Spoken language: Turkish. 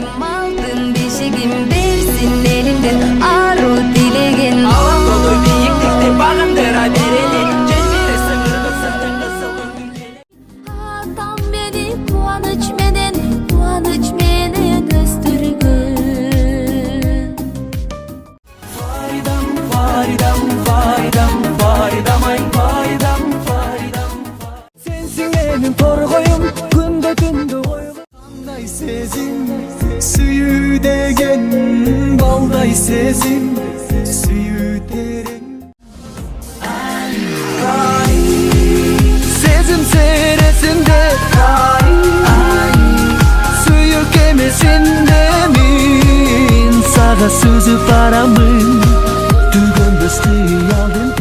Benim altın beşiğim dersin elimden arı dilegin. Alan dolu büyüklükte bağındıra bereli. Cennet sınırda zaten nasıl öldürgeli. Hatam beni kuvanoç meni göstergin. Faridam, faridam, faridam, faridam, ay faridam, faridam. Sensin benim torgoyum, günde günde oygun. Kanday sezim, suyu degen, balday sezim, suyu derin. Ay, sezim seresinde, ay, suyu kemesinde min, sağa sözü paramın, tügün bastı aldın.